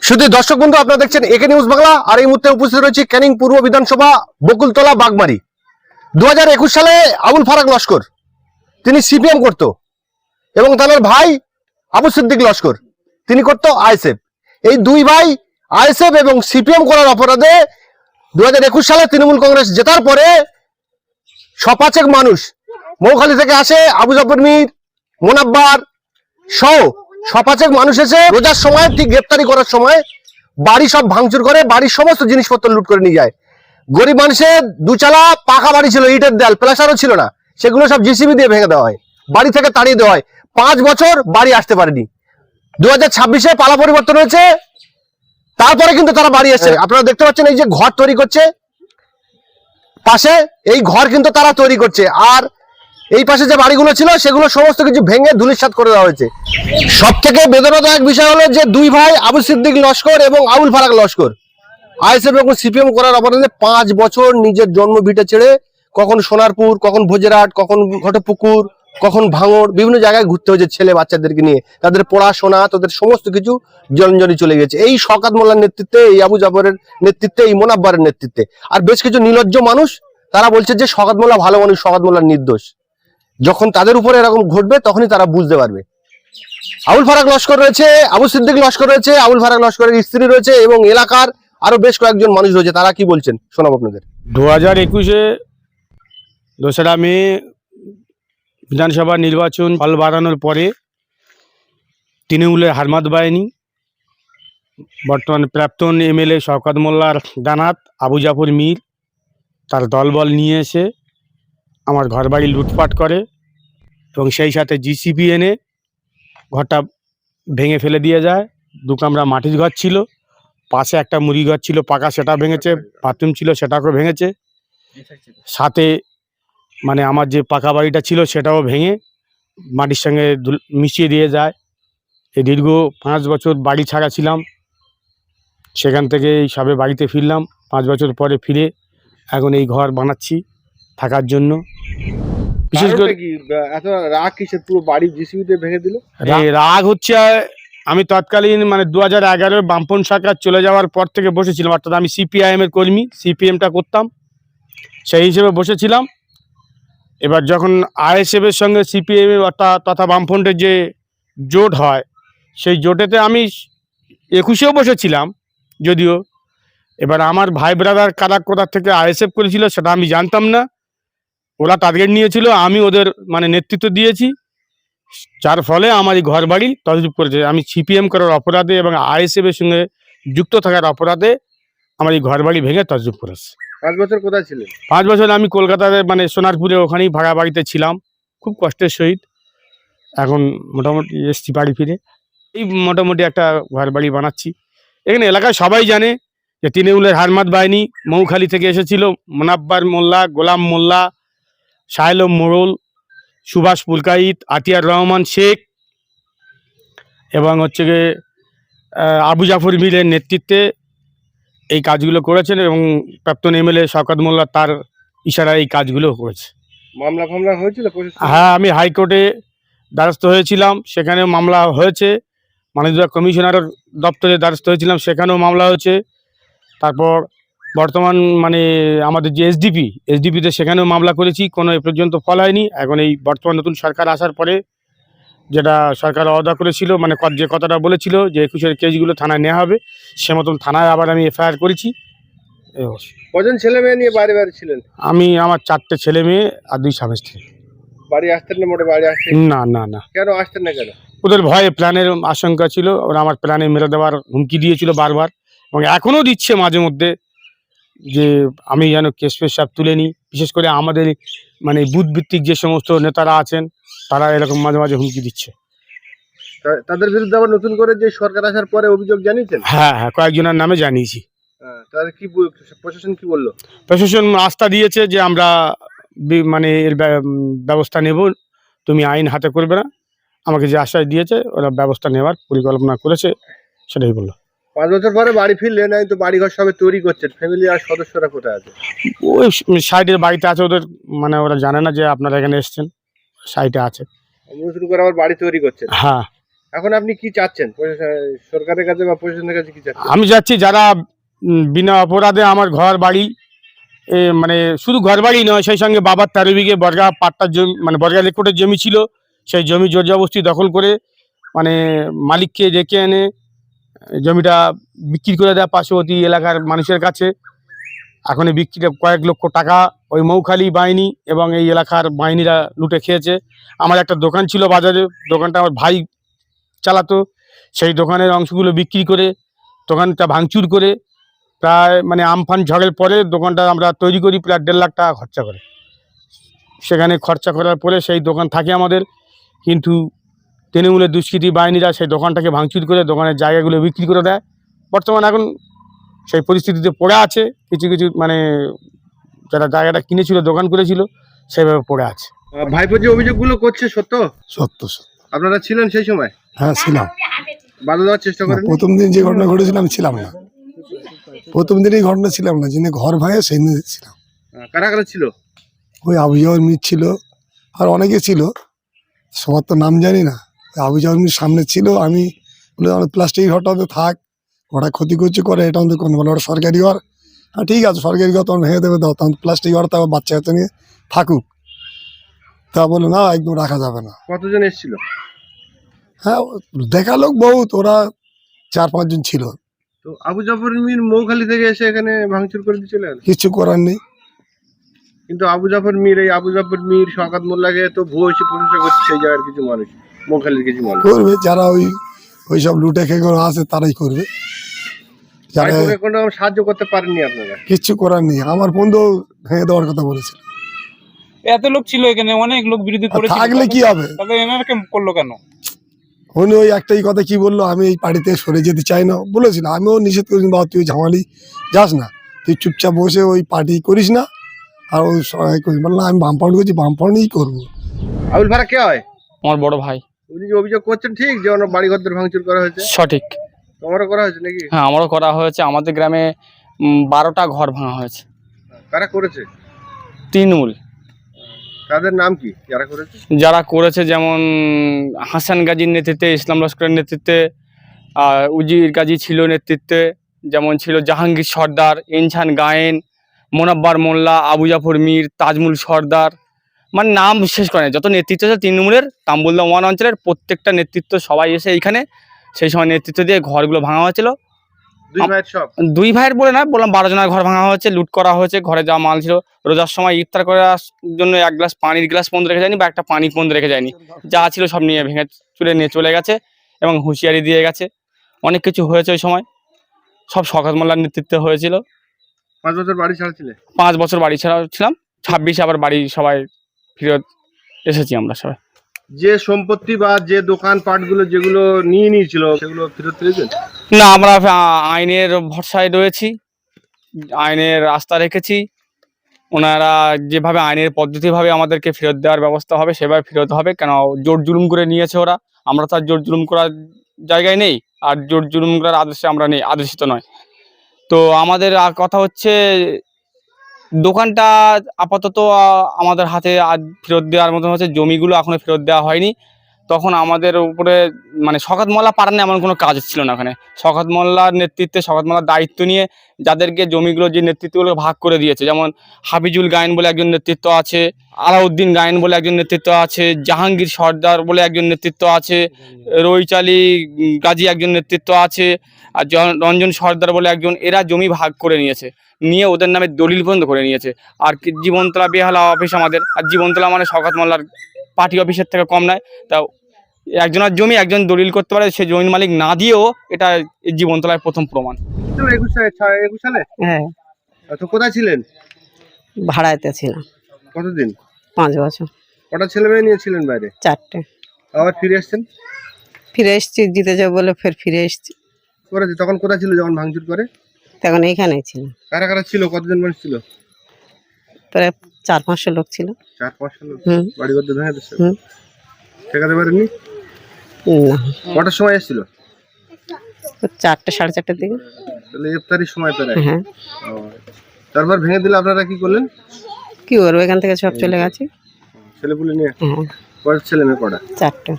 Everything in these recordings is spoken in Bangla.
শুধু দর্শক বন্ধু, আপনারা দেখছেন একে নিউজ বাংলা। আর এই মুহূর্তে উপস্থিত রয়েছে ক্যানিং পূর্ব বিধানসভা বকুলতলা বাগমারি। 2021 সালে আবুল ফারাক লস্কর তিনি সিপিএম করত এবং তার ভাই আবু সিদ্দিক লস্কর তিনি করত আইএসএফ। এই দুই ভাই আইএসএফ এবং সিপিএম করার অপরাধে 2021 সালে তৃণমূল কংগ্রেস জেতার পরে শপাচেক মানুষ মৌখালী থেকে আসে, আবু জাফর মীর, মোনাব্বার সহ শপাচেক মানুষ এসে রোজার সময় ঠিক গ্রেপ্তারি করার সময় বাড়ি সব ভাঙচুর করে, বাড়ির সমস্ত জিনিসপত্র লুট করে নিয়ে যায়। গরিব মানুষের দুচালা পাকা বাড়ি ছিল, ইটের দেয়াল, প্লাস্টারও ছিল না, সেগুলো সব জিসিবি দিয়ে ভেঙে দেওয়া হয়, বাড়ি থেকে তাড়িয়ে দেওয়া হয়। 5 বছর বাড়ি আসতে পারেনি। 2026-এ পালা পরিবর্তন হয়েছে, তারপরে কিন্তু তারা বাড়ি এসেছে। আপনারা দেখতে পাচ্ছেন এই যে ঘর তৈরি করছে পাশে, এই ঘর কিন্তু তারা তৈরি করছে। আর এই পাশে যে বাড়িগুলো ছিল সেগুলো সমস্ত কিছু ভেঙে ধুলিস্যাৎ করে দেওয়া হয়েছে। সব থেকে বেদনাদায়ক বিষয় হলো যে দুই ভাই আবু সিদ্দিক লস্কর এবং আবুল ফারাক লস্কর আইএসএফ এবং সিপিএম করার অপরাধে 5 বছর নিজের জন্মভিটা ছেড়ে কখন সোনারপুর, কখন ভোজেরহাট, কখন ঘটপুকুর, কখন ভাঙড়, বিভিন্ন জায়গায় ঘুরতে হয়েছে ছেলে বাচ্চাদেরকে নিয়ে। তাদের পড়াশোনা, তাদের সমস্ত কিছু জলঞ্জলি চলে গেছে এই শওকত মোল্লার নেতৃত্বে, এই আবু জাফরের নেতৃত্বে, এই মোনাব্বারের নেতৃত্বে। আর বেশ কিছু নির্লজ্জ মানুষ তারা বলছে যে শওকত মোল্লা ভালো মানুষ, শওকত মোল্লার নির্দোষ। যখন তাদের উপরে এরকম ঘটবে তখনই তারা বুঝতে পারবে। আবুল ফারাক লস্কর রয়েছে, আবু সিদ্দিক লস্কর রয়েছে, আবুল ফারাক লস্করের স্ত্রী রয়েছে এবং এলাকার আরো বেশ কয়েকজন মানুষ রয়েছে। তারা কি বলছেন শোনাবো আপনাদের। 2021-এ 2রা মে বিধানসভা নির্বাচন ফল বাড়ানোর পরে তৃণমূলের হারমাত বাহিনী, বর্তমান প্রাক্তন এমএলএ শওকত মোল্লার দানাত আবু জাফর মীর, তার দলবল নিয়ে এসে আমার ঘরবাড়ি লুটপাট করে এবং সেই সাথে জিসিবি এনে ঘরটা ভেঙে ফেলে দিয়ে যায়। 2 কামরা মাটির ঘর ছিল, পাশে একটা মুড়ি ঘর ছিল পাকা, সেটা ভেঙেছে। বাথরুম ছিল, সেটাকেও ভেঙেছে। সাথে মানে আমার যে পাকা বাড়িটা ছিল সেটাও ভেঙে মাটির সঙ্গে মিশিয়ে দিয়ে যায়। এই দীর্ঘ 5 বছর বাড়ি ছাড়া ছিলাম, সেখান থেকে এই সবে বাড়িতে ফিরলাম। 5 বছর পরে ফিরে এখন এই ঘর বানাচ্ছি থাকার জন্য। বিশেষ করে এত রাগ কিসের, পুরো বাড়ি জিসিবি দিয়ে ভেঙে দিল? রাগ হচ্ছে, আমি তৎকালীন মানে 2011 বামপন সরকার চলে যাওয়ার পর থেকে বসেছিলাম, অর্থাৎ আমি সিপিআইএম এর কর্মী, সিপিএমটা করতাম, সেই হিসেবে বসেছিলাম। এবার যখন আইএসএফ এর সঙ্গে সিপিএম তথা বামফ্রন্টের যে জোট হয়, সেই জোটেতে আমি 21-এও বসেছিলাম যদিও। এবার আমার ভাই ব্রাদার কারা কোথা থেকে আইএসএফ করেছিল সেটা আমি জানতাম না, ওরা টার্গেট নিয়েছিল, আমি ওদের মানে নেতৃত্ব দিয়েছি, যার ফলে আমার এই ঘর বাড়ি তছরূপ করেছে। আমি সিপিএম করার অপরাধে এবং আইএসএফ এর সঙ্গে যুক্ত থাকার অপরাধে আমার এই ঘর বাড়ি ভেঙে তছরূপ করেছে। 5 বছর কোথায় ছিলেন? 5 বছর আমি কলকাতাতে মানে সোনারপুরে ওখানেই ভাড়া বাড়িতে ছিলাম, খুব কষ্টের সহিত। এখন মোটামুটি এসছি বাড়ি ফিরে, এই মোটামুটি একটা ঘর বাড়ি বানাচ্ছি। এখানে এলাকায় সবাই জানে যে তৃণমূলের হারমাত বাহিনী মৌখালী থেকে এসেছিল, মোনাব্বার মোল্লা, গোলাম মোল্লা, শাহেলম মোড়ল, সুভাষ পুলকাইত, আতিয়ার রহমান শেখ এবং হচ্ছে গিয়ে আবু জাফর মীরের নেতৃত্বে এই কাজগুলো করেছেন এবং প্রাক্তন এমএলএ শওকত মোল্লা তার ইশারায় এই কাজগুলো করেছে। মামলা ফামলা হয়েছিল? হ্যাঁ, আমি হাইকোর্টে দ্বারস্থ হয়েছিলাম, সেখানেও মামলা হয়েছে। মাননীয় কমিশনারের দপ্তরে দ্বারস্থ হয়েছিলাম, সেখানেও মামলা হয়েছে। তারপর বর্তমান মানে আমাদের যে এসডিপিতে সেখানেও মামলা করেছি, কোনো এ পর্যন্ত ফল হয়নি। এখন এই বর্তমান নতুন সরকার আসার পরে যেটা সরকার ওয়াদা করেছিল, মানে যে কথাটা বলেছিল যে 21-এর কেসগুলো থানায় নেওয়া হবে, সে মতন থানায় আবার আমি এফআইআর করেছি। কজন ছেলে মেয়ে নিয়ে বাইরে বাইরে ছিলেন? আমি, আমার 4টে ছেলে মেয়ে আর 2 স্বামী স্ত্রী। বাড়ি আসতেন না? মোটে বাড়ি আসতেন না না না। কেন আসতেন না? কেন? ওদের ভয়ে, প্ল্যানের আশঙ্কা ছিল, ওরা আমার প্ল্যানে মেরে দেওয়ার হুমকি দিয়েছিল বারবার এবং এখনও দিচ্ছে মাঝে মধ্যে, যে আমি যেন কেস ফেস সব তুলে নিই। বিশেষ করে আমাদের মানে বুথ ভিত্তিক যে সমস্ত নেতারা আছেন তারা এরকম মাঝে মাঝে হুমকি দিচ্ছে। তাদের বিরুদ্ধে আবার নতুন করে যে সরকার আসার পরে অভিযোগ জানিয়েছেন? হ্যাঁ হ্যাঁ, কয়েকজনের নামে জানিয়েছি। তাহলে কি প্রশাসন কি বললো? প্রশাসন আস্থা দিয়েছে যে আমরা মানে এর ব্যবস্থা নেব, তুমি আইন হাতে করবে না। আমাকে যে আশ্বাস দিয়েছে ওরা ব্যবস্থা নেওয়ার পরিকল্পনা করেছে, সেটাই বললো। 5 বছর পরে বাড়ি ফিরলেন, তো বাড়িঘর সবে তৈরি করছেন, ফ্যামিলি আর সদস্যরা কোথায় আছে? ওই সাইডের বাড়িতে আছে ওদের, মানে ওরা জানে না যে আপনারা এখানে এসছেন, সাইডে আছে। নতুন করে আবার বাড়ি তৈরি করছেন? হ্যাঁ। এখন আপনি কি চাচ্ছেন সরকারের কাছে বা প্রশাসনের কাছে কি চাচ্ছেন? আমি যাচ্ছি যারা বিনা অপরাধে আমার ঘর বাড়ি মানে শুধু ঘর বাড়ি নয়, সেই সঙ্গে বাবার 13 বিঘে বর্গা পাট্টার জমি, মানে বর্গা লেকোটের জমি ছিল, সেই জমি জোর জবরদস্তি দখল করে মানে মালিককে ডেকে এনে জমিটা বিক্রি করে দেয় পার্শ্ববর্তী এলাকার মানুষের কাছে। এখন এই বিক্রিটা কয়েক লক্ষ টাকা ওই মৌখালি বাহিনী এবং এই এলাকার বাহিনীরা লুটে খেয়েছে। আমার একটা দোকান ছিল বাজারে, দোকানটা আমার ভাই চালাতো, সেই দোকানের অংশগুলো বিক্রি করে দোকানটা ভাঙচুর করে প্রায় মানে আমফান ঝড়ের পরে দোকানটা আমরা তৈরি করি প্রায় 1.5 লাখ টাকা খরচা করে। সেখানে খরচা করার পরে সেই দোকান থাকে আমাদের, কিন্তু তৃণমূলের দুষ্কৃতী বাহিনীরা সেই দোকানটাকে ভাঙচুর করে দোকানের জায়গাগুলো বিক্রি করে দেয়। বর্তমানে এখন সেই পরিস্থিতিতে পড়ে আছে, কিছু কিছু মানে যারা জায়গাটা কিনেছিল, দোকান করেছিল, সেইভাবে পড়ে আছে। ভাইপো যে অভিযোগগুলো করছে সত্য? সত্য সত্য। আপনারা ছিলেন সেই সময়? হ্যাঁ ছিলাম। বাধা দেওয়ার চেষ্টা না, করেন? প্রথম দিন যে ঘটনা ঘটেছিল আমি ছিলাম না, প্রথম দিনই ঘটনা ছিলাম না, যিনি ঘর ভাঙে সেই দিন ছিলাম। কারা কারা ছিল? ওই আবুজাওয়ার মির ছিল আর অনেকে ছিল, সবার তো নাম জানি না। ওই আবুজাওয়ার মির সামনে ছিল, আমি বলে আমার প্লাস্টিক ঘরটা তো থাক, ওটা ক্ষতি করছে করে, এটা আমাদের কোনো বলে ওটা সরকারি ঘর। হ্যাঁ ঠিক আছে, সরকারি ঘর তখন ভেঙে দেবে, দাও তখন প্লাস্টিক ঘর তো বাচ্চা কাচ্চা নিয়ে থাকুক। তা বলে না, একদম রাখা যাবে না। কতজন এসেছিল? হ্যাঁ দেখা লোক বহুত, ওরা 4-5 জন ছিল। তো আবু জাফর মির মৌখালি থেকে এসে এখানে ভাঙচুর করে দিয়ে চলে গেল। কিছু করার নেই। কিন্তু আবু জাফর মির, এই আবু জাফর মির শওকত মোল্লাকে তো ভুয়ো এসে প্রশংসা করছে সেই জায়গার কিছু মানুষ, মৌখালির কিছু মানুষ। করবে যারা ওই সব লুটে খেয়ে আছে, তারাই করবে। যারা ভাইপোকে কোনো সাহায্য করতে পারেননি আপনারা? কিচ্ছু করার নেই, আমার বন্ধু ভেঙে দেওয়ার কথা বলেছিল। এত লোক ছিল এখানে, অনেক লোক বিরোধী আর করেছিল, থাকলে কি হবে? তবে এনারকে করলো কেন? উনি ওই একটাই কথা কি বললো, আমি এই পার্টিতে সরে যেতে চাই না বলেছিল। আমিও নিষেধ করেছি, বাবা তুই ঝামালি যাস না, তুই চুপচাপ বসে ওই পার্টি করিস না। আর ওই সবাই করিস, বললাম আমি বামফ্রন্ট করছি, বামফ্রন্টই করবো। আবুল ফারাক কে হয়? আমার বড় ভাই। উনি যে অভিযোগ করছেন ঠিক যে ওনার বাড়ি ঘরদের ভাঙচুর করা হয়েছে? সঠিক। তোমারও করা হয়েছে নাকি? হ্যাঁ, আমারও করা হয়েছে। আমাদের গ্রামে 12টা ঘর ভাঙা হয়েছে। কারা করেছে? তৃণমূল। তাদের নাম কি যারা করেছে? যারা করেছে যেমন হাসান গাজীর নেতৃত্বে, ইসলাম লস্করের নেতৃত্বে, উজির গাজী ছিল নেতৃত্বে, যেমন ছিল জাহাঙ্গীর সর্দার, ইনসান গায়েন, মোনাব্বার মোল্লা, আবু জাফর মির, তাজমুল সর্দার, মানে নাম শেষ করে না। যত নেতৃত্ব আছে তৃণমূলের তাম্বুলদা ওয়ান অঞ্চলের প্রত্যেকটা নেতৃত্ব সবাই এসে এইখানে সেই সময় নেতৃত্ব দিয়ে ঘরগুলো ভাঙা হয়েছিল। দুই ভাইয়ের সব? 2 ভাইয়ের বলে না, বললাম 12 জনের ঘর ভাঙা হয়েছে, লুট করা হয়েছে। ঘরে যা মাল ছিল, রোজার সময় ইফতার করার জন্য 1 গ্লাস পানির গ্লাস পর্যন্ত রেখে যায়নি, বা একটা পানি পর্যন্ত রেখে যায়নি। যা ছিল সব নিয়ে ভেঙে চুলে নিয়ে চলে গেছে এবং হুঁশিয়ারি দিয়ে গেছে। অনেক কিছু হয়েছে ওই সময়, সব শওকত মোল্লার নেতৃত্বে হয়েছিল। 5 বছর বাড়ি ছাড়া ছিলে? 5 বছর বাড়ি ছাড়া ছিলাম, 26-এ আবার বাড়ি সবাই ফিরত এসেছি আমরা সবাই। যে সম্পত্তি বা যে দোকান পাটগুলো যেগুলো নিয়ে নিয়েছিল সেগুলো ফেরত পেয়েছেন? না, আমরা আইনের ভরসায় রয়েছি, আইনের আস্থা রেখেছি। ওনারা যেভাবে আইনের পদ্ধতিভাবে আমাদেরকে ফেরত দেওয়ার ব্যবস্থা হবে সেভাবে ফেরত হবে। কেন জোর জুলুম করে নিয়েছে ওরা, আমরা তো আর জোর জুলুম করার জায়গায় নেই, আর জোর জুলুম করার আদেশে আমরা নেই, আদেশিত নয়। তো আমাদের কথা হচ্ছে দোকানটা আপাতত আমাদের হাতে আজ ফেরত দেওয়ার মতন হচ্ছে, জমিগুলো এখনো ফেরত দেওয়া হয়নি। তখন আমাদের উপরে মানে শওকত মোল্লা পাড়ার না এমন কোনো কাজ ছিল না ওখানে। শওকত মোল্লার নেতৃত্বে, শওকত মোল্লার দায়িত্ব নিয়ে যাদেরকে জমিগুলো, যে নেতৃত্বগুলো ভাগ করে দিয়েছে, যেমন হাফিজুল গায়েন বলে একজন নেতৃত্ব আছে, আলাউদ্দিন গায়েন বলে একজন নেতৃত্ব আছে, জাহাঙ্গীর সর্দার বলে একজন নেতৃত্ব আছে, রইচালি গাজী একজন নেতৃত্ব আছে, আর রঞ্জন সর্দার বলে একজন, এরা জমি ভাগ করে নিয়েছে, নিয়ে ওদের নামে দলিল পর্যন্ত করে নিয়েছে। আর জীবনতলা বেহালা অফিস আমাদের, আর জীবনতলা মানে শওকত মোল্লার পার্টি অফিসের থেকে কম নয়। তা একজনের জমি একজন দলিল করতে পারে, সে জমির মালিক না দিয়েও, এটা জীবনতলায় প্রথম প্রমাণ। 21 সালে? হ্যাঁ, তো কোথায় ছিলেন? ভাড়াতে ছিলাম কতদিন? 5 বছর। কটা ছেলে মেয়ে নিয়েছিলেন বাইরে? 4টে। আবার ফিরে আসছেন? ফিরে এসছি, জিতে যাবো বলে ফের ফিরে এসছি। করেছে তখন কোথায় ছিল যখন ভাঙচুর করে? তখন এইখানেই ছিলাম। কারা কারা ছিল, কতজন মানুষ ছিল? প্রায় 400-500 লোক ছিল। 400-500 লোক? হুম। বাড়ি ঘর ভেঙে দিচ্ছে? হুম। ঠেকাতে পারেননি? না, কটার সময় এসেছিল? 4টে 4:30টার দিকে। তাহলে ইফতারির সময় প্রায়। হ্যাঁ, ও, তারপর ভেঙে দিলে আপনারা কি করলেন? কি করবো, এখান থেকে সব চলে গেছে। ছেলেপুলে নিয়ে? হ্যাঁ, কয় ছেলে মেয়ে কটা? 4টে।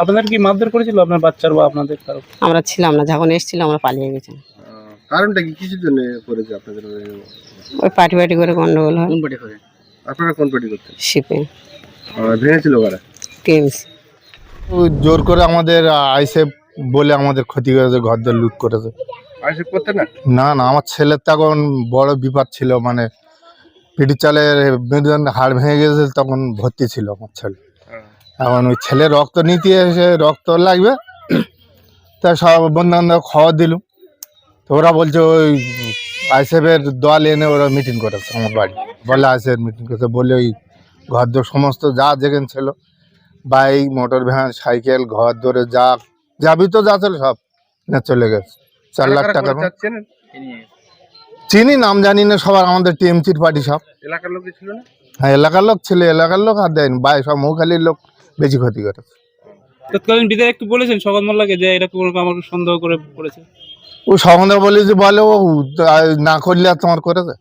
আপনাদের কি মারধর করেছিল আপনার বাচ্চার বা আপনাদের কারো? আমরা ছিলাম না, যখন এসেছিল আমরা পালিয়ে গেছি। কারণটা কি, কিসের জন্য করেছে আপনাদের? ওই পার্টি পার্টি করে গন্ডগোল হয়। আপনারা কোন পার্টি করতেন? শিপে ভেঙেছিল কারা? টিমস। জোর করে আমাদের আইসে বলে আমাদের ক্ষতি করেছে, ঘরদের লুট করেছে। আইসে করতে না? না না, আমার ছেলের তখন বড় বিপদ ছিল, মানে পিঠি চালের মেরুদণ্ড হাড় ভেঙে গেছে, তখন ভর্তি ছিল আমার ছেলে। এখন ওই ছেলে রক্ত নিতে এসে রক্ত লাগবে, তা সব বন্ধু বান্ধব খবর দিলুম, তো ওরা বলছে ওই আইসেফের দল এনে ওরা মিটিং করেছে আমার বাড়ি, বলে আইসেফের মিটিং করেছে বলে ওই ঘরদোর সমস্ত যা যেখানে ছিল, বাইক, মোটর ভ্যান, সাইকেল, ঘর ধরে যা যাবি তো যা ছিল সব নিয়ে চলে গেছে। 4 লাখ টাকা চিনি, নাম জানি না, সবার আমাদের টিএমসির পার্টি সব। এলাকার লোক ছিল না? হ্যাঁ, এলাকার লোক ছিল, এলাকার লোক আর দেয়নি, বাইরে সব মৌখালির লোক বেশি ক্ষতি করেছে। তৎকালীন বিধায়ক একটু বলেছেন শওকত মোল্লাকে যে এরকম আমাকে সন্দেহ করে করেছে? ও সন্দেহ বলে যে বলে ও না করলে আর তোমার করেছে।